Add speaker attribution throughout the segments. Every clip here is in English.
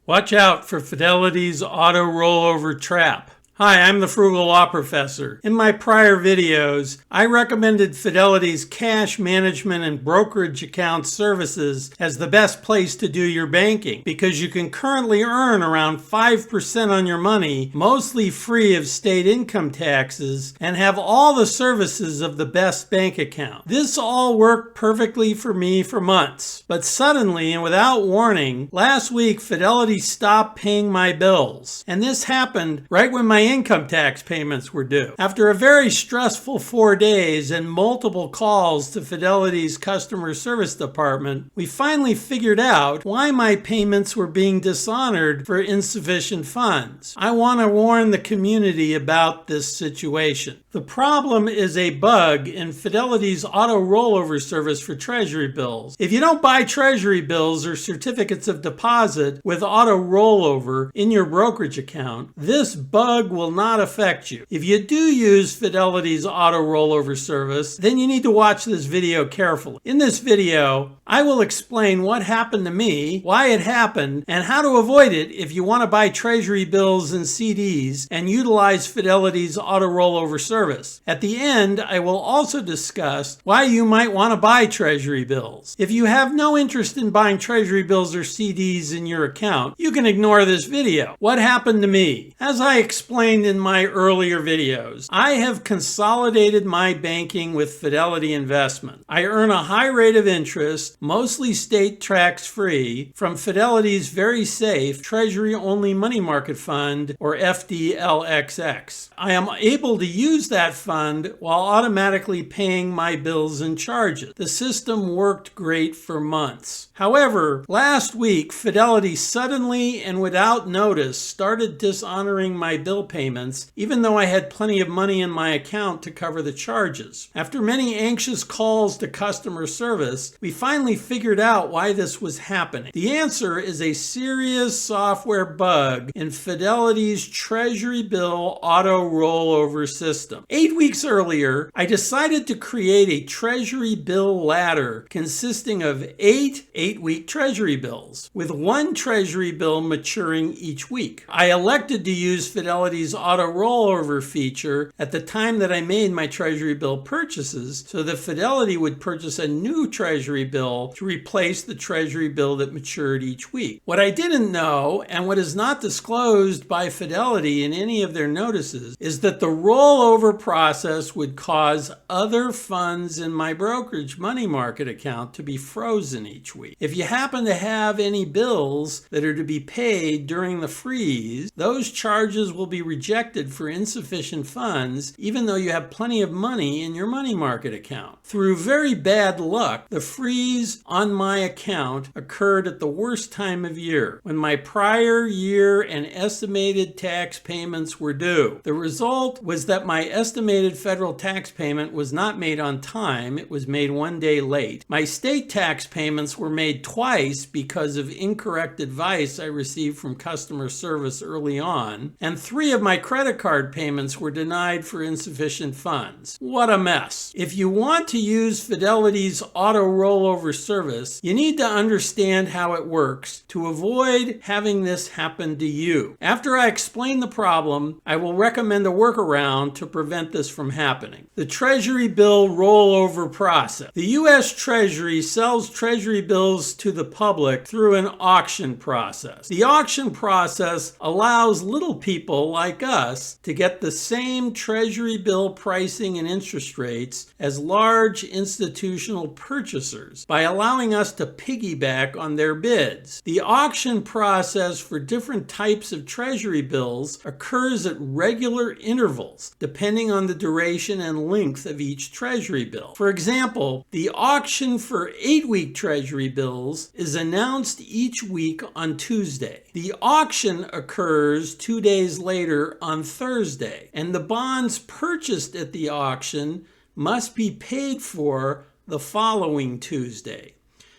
Speaker 1: Watch out for Fidelity's auto-rollover trap. Hi, I'm the Frugal Law Professor. In my prior videos, I recommended Fidelity's cash management and brokerage account services as the best place to do your banking because you can currently earn around 5% on your money, mostly free of state income taxes, and have all the services of the best bank account. This all worked perfectly for me for months, but suddenly and without warning, last week Fidelity stopped paying my bills, and this happened right when my income tax payments were due. After a very stressful 4 days and multiple calls to Fidelity's customer service department, we finally figured out why my payments were being dishonored for insufficient funds. I want to warn the community about this situation. The problem is a bug in Fidelity's auto-rollover service for Treasury bills. If you don't buy Treasury bills or certificates of deposit with auto-rollover in your brokerage account, this bug will not affect you. If you do use Fidelity's auto-rollover service, then you need to watch this video carefully. In this video, I will explain what happened to me, why it happened, and how to avoid it if you want to buy Treasury bills and CDs and utilize Fidelity's auto-rollover service. At the end, I will also discuss why you might want to buy Treasury bills. If you have no interest in buying Treasury bills or CDs in your account, you can ignore this video. What happened to me? As I explained in my earlier videos, I have consolidated my banking with Fidelity Investments. I earn a high rate of interest, mostly state tax-free, from Fidelity's very safe Treasury-only money market fund, or FDLXX. I am able to use that fund while automatically paying my bills and charges. The system worked great for months. However, last week, Fidelity suddenly and without notice started dishonoring my bill payments, even though I had plenty of money in my account to cover the charges. After many anxious calls to customer service, we finally figured out why this was happening. The answer is a serious software bug in Fidelity's Treasury bill auto-rollover system. 8 weeks earlier, I decided to create a Treasury bill ladder consisting of 8-week Treasury bills, with one Treasury bill maturing each week. I elected to use Fidelity's auto-rollover feature at the time that I made my Treasury bill purchases so that Fidelity would purchase a new Treasury bill to replace the Treasury bill that matured each week. What I didn't know, and what is not disclosed by Fidelity in any of their notices, is that the rollover process would cause other funds in my brokerage money market account to be frozen each week. If you happen to have any bills that are to be paid during the freeze, those charges will be rejected for insufficient funds, even though you have plenty of money in your money market account. Through very bad luck, the freeze on my account occurred at the worst time of year, when my prior year and estimated tax payments were due. The result was that my estimated federal tax payment was not made on time. It was made 1 day late. My state tax payments were made twice because of incorrect advice I received from customer service early on, and 3 of my credit card payments were denied for insufficient funds. What a mess. If you want to use Fidelity's auto-rollover service, you need to understand how it works to avoid having this happen to you. After I explain the problem, I will recommend a workaround to prevent this from happening. The Treasury bill rollover process. The U.S. Treasury sells Treasury bills to the public through an auction process. The auction process allows little people like us to get the same Treasury bill pricing and interest rates as large institutional purchasers by allowing us to piggyback on their bids. The auction process for different types of Treasury bills occurs at regular intervals, depending on the duration and length of each Treasury bill. For example, the auction for 8-week Treasury bills is announced each week on Tuesday. The auction occurs 2 days later on Thursday, and the bonds purchased at the auction must be paid for the following Tuesday.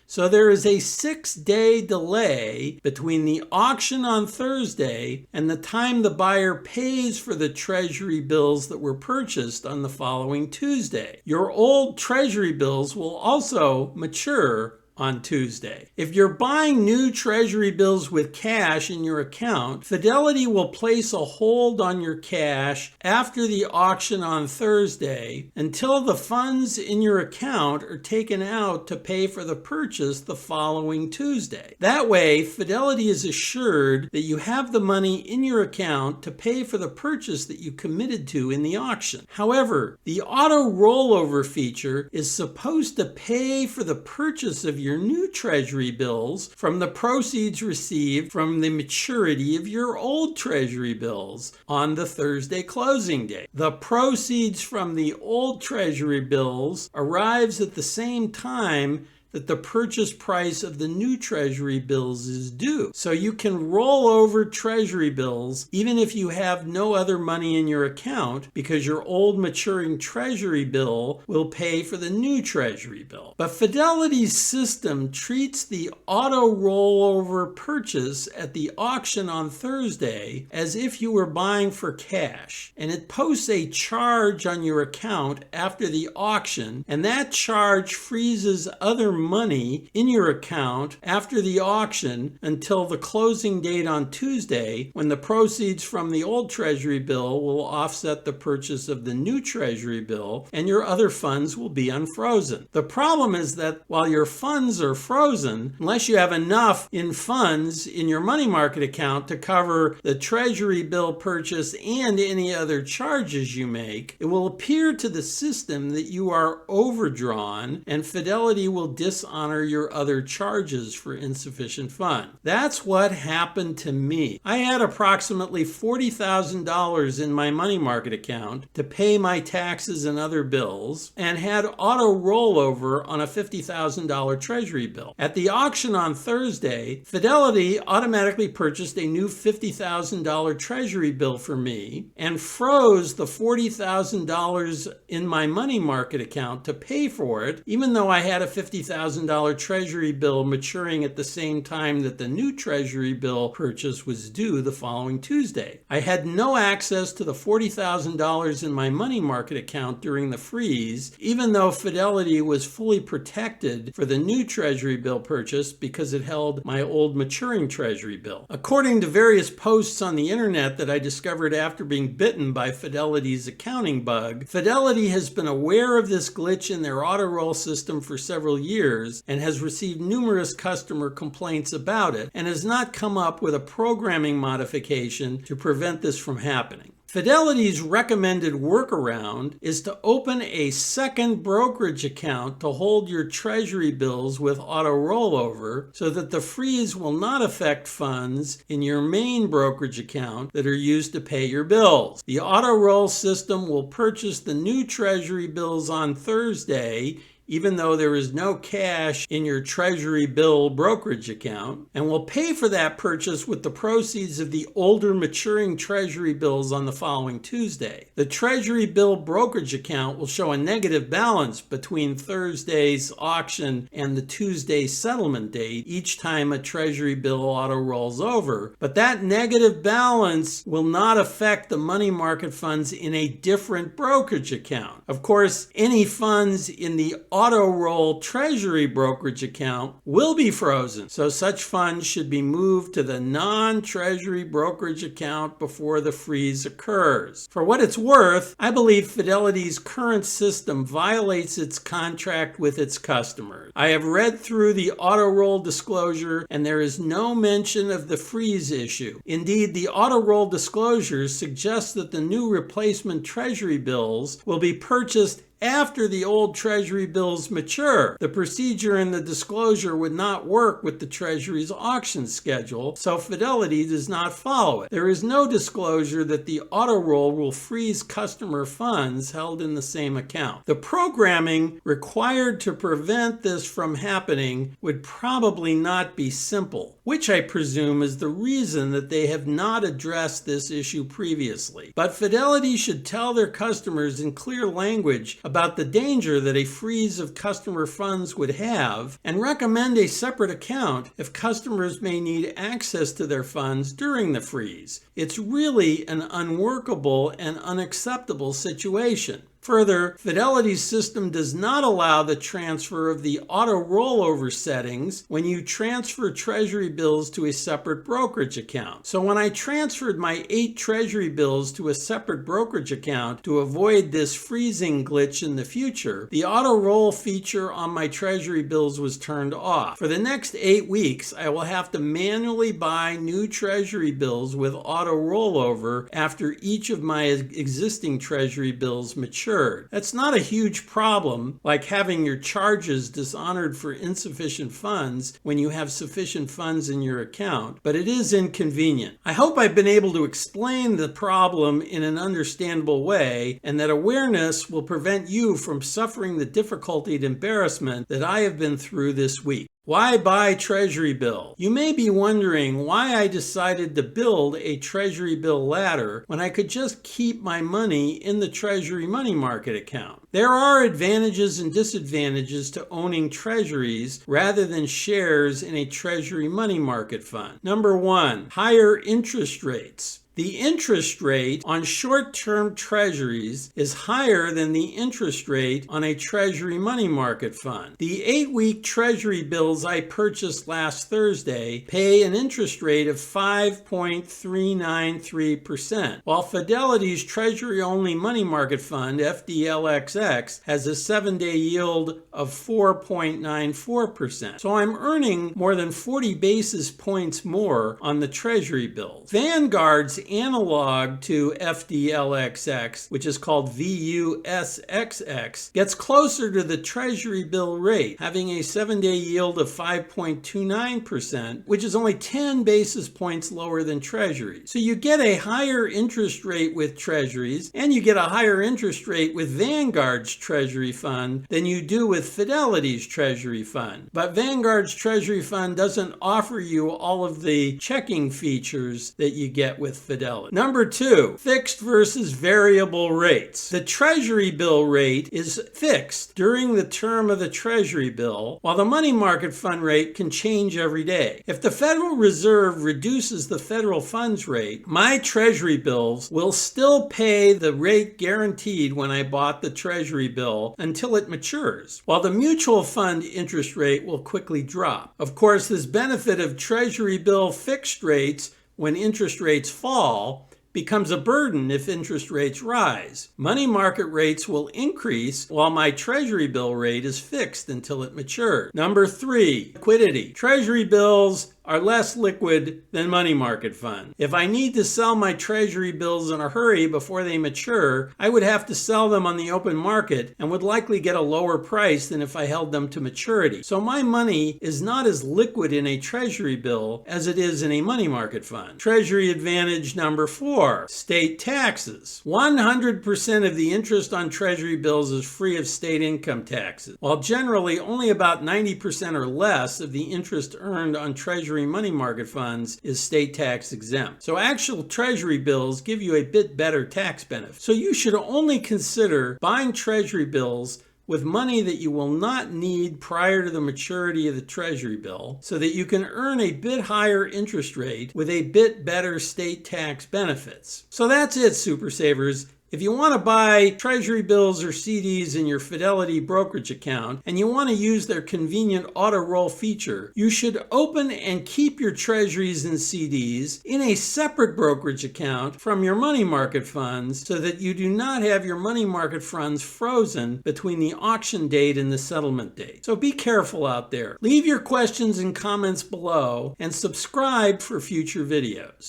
Speaker 1: So there is a 6-day delay between the auction on Thursday and the time the buyer pays for the Treasury bills that were purchased on the following Tuesday. Your old Treasury bills will also mature on Tuesday. If you're buying new Treasury bills with cash in your account, Fidelity will place a hold on your cash after the auction on Thursday until the funds in your account are taken out to pay for the purchase the following Tuesday. That way, Fidelity is assured that you have the money in your account to pay for the purchase that you committed to in the auction. However, the auto-rollover feature is supposed to pay for the purchase of your new Treasury bills from the proceeds received from the maturity of your old Treasury bills on the Thursday closing date. The proceeds from the old Treasury bills arrives at the same time that the purchase price of the new Treasury bills is due. So you can roll over Treasury bills even if you have no other money in your account, because your old maturing Treasury bill will pay for the new Treasury bill. But Fidelity's system treats the auto rollover purchase at the auction on Thursday as if you were buying for cash, and it posts a charge on your account after the auction, and that charge freezes other money in your account after the auction until the closing date on Tuesday, when the proceeds from the old Treasury bill will offset the purchase of the new Treasury bill, and your other funds will be unfrozen. The problem is that while your funds are frozen, unless you have enough in funds in your money market account to cover the Treasury bill purchase and any other charges you make, it will appear to the system that you are overdrawn, and Fidelity will dishonor your other charges for insufficient funds. That's what happened to me. I had approximately $40,000 in my money market account to pay my taxes and other bills, and had auto rollover on a $50,000 Treasury bill. At the auction on Thursday, Fidelity automatically purchased a new $50,000 Treasury bill for me and froze the $40,000 in my money market account to pay for it, even though I had a $50,000 Treasury bill maturing at the same time that the new Treasury bill purchase was due the following Tuesday. I had no access to the $40,000 in my money market account during the freeze, even though Fidelity was fully protected for the new Treasury bill purchase because it held my old maturing Treasury bill. According to various posts on the internet that I discovered after being bitten by Fidelity's accounting bug, Fidelity has been aware of this glitch in their auto roll system for several years and has received numerous customer complaints about it, and has not come up with a programming modification to prevent this from happening. Fidelity's recommended workaround is to open a second brokerage account to hold your Treasury bills with auto rollover, so that the freeze will not affect funds in your main brokerage account that are used to pay your bills. The auto roll system will purchase the new Treasury bills on Thursday, even though there is no cash in your Treasury bill brokerage account, and will pay for that purchase with the proceeds of the older maturing Treasury bills on the following Tuesday. The Treasury bill brokerage account will show a negative balance between Thursday's auction and the Tuesday settlement date each time a Treasury bill auto rolls over, but that negative balance will not affect the money market funds in a different brokerage account. Of course, any funds in the auto roll Treasury brokerage account will be frozen, so such funds should be moved to the non-Treasury brokerage account before the freeze occurs. For what it's worth, I believe Fidelity's current system violates its contract with its customers. I have read through the auto roll disclosure, and there is no mention of the freeze issue. Indeed, the auto roll disclosure suggests that the new replacement Treasury bills will be purchased after the old Treasury bills mature. The procedure in the disclosure would not work with the Treasury's auction schedule, so Fidelity does not follow it. There is no disclosure that the auto roll will freeze customer funds held in the same account. The programming required to prevent this from happening would probably not be simple, which I presume is the reason that they have not addressed this issue previously. But Fidelity should tell their customers in clear language about the danger that a freeze of customer funds would have, and recommend a separate account if customers may need access to their funds during the freeze. It's really an unworkable and unacceptable situation. Further, Fidelity's system does not allow the transfer of the auto-rollover settings when you transfer Treasury bills to a separate brokerage account. So when I transferred my 8 Treasury bills to a separate brokerage account to avoid this freezing glitch in the future, the auto-roll feature on my Treasury bills was turned off. For the next 8 weeks, I will have to manually buy new Treasury bills with auto-rollover after each of my existing Treasury bills matured. That's not a huge problem, like having your charges dishonored for insufficient funds when you have sufficient funds in your account, but it is inconvenient. I hope I've been able to explain the problem in an understandable way, and that awareness will prevent you from suffering the difficulty and embarrassment that I have been through this week. Why buy Treasury bill? You may be wondering why I decided to build a Treasury bill ladder when I could just keep my money in the Treasury money market account. There are advantages and disadvantages to owning Treasuries rather than shares in a Treasury money market fund. Number 1, higher interest rates. The interest rate on short-term Treasuries is higher than the interest rate on a Treasury money market fund. The 8-week Treasury bills I purchased last Thursday pay an interest rate of 5.393%, while Fidelity's Treasury-only money market fund, FDLXX, has a 7-day yield of 4.94%. So I'm earning more than 40 basis points more on the Treasury bills. Vanguard's analog to FDLXX, which is called VUSXX, gets closer to the Treasury bill rate, having a 7-day yield of 5.29%, which is only 10 basis points lower than Treasuries. So you get a higher interest rate with Treasuries, and you get a higher interest rate with Vanguard's Treasury fund than you do with Fidelity's Treasury fund. But Vanguard's Treasury fund doesn't offer you all of the checking features that you get with Fidelity. Number 2, fixed versus variable rates. The Treasury bill rate is fixed during the term of the Treasury bill, while the money market fund rate can change every day. If the Federal Reserve reduces the federal funds rate, my Treasury bills will still pay the rate guaranteed when I bought the Treasury bill until it matures, while the mutual fund interest rate will quickly drop. Of course, this benefit of Treasury bill fixed rates when interest rates fall becomes a burden if interest rates rise. Money market rates will increase while my Treasury bill rate is fixed until it matures. Number 3, liquidity. Treasury bills are less liquid than money market funds. If I need to sell my Treasury bills in a hurry before they mature, I would have to sell them on the open market and would likely get a lower price than if I held them to maturity. So my money is not as liquid in a Treasury bill as it is in a money market fund. Treasury advantage number 4, state taxes. 100% of the interest on Treasury bills is free of state income taxes, while generally only about 90% or less of the interest earned on Treasury money market funds is state tax exempt. So actual Treasury bills give you a bit better tax benefit. So you should only consider buying Treasury bills with money that you will not need prior to the maturity of the Treasury bill, so that you can earn a bit higher interest rate with a bit better state tax benefits. So that's it, Super Savers. If you want to buy Treasury bills or CDs in your Fidelity brokerage account and you want to use their convenient auto-roll feature, you should open and keep your Treasuries and CDs in a separate brokerage account from your money market funds so that you do not have your money market funds frozen between the auction date and the settlement date. So be careful out there. Leave your questions and comments below and subscribe for future videos.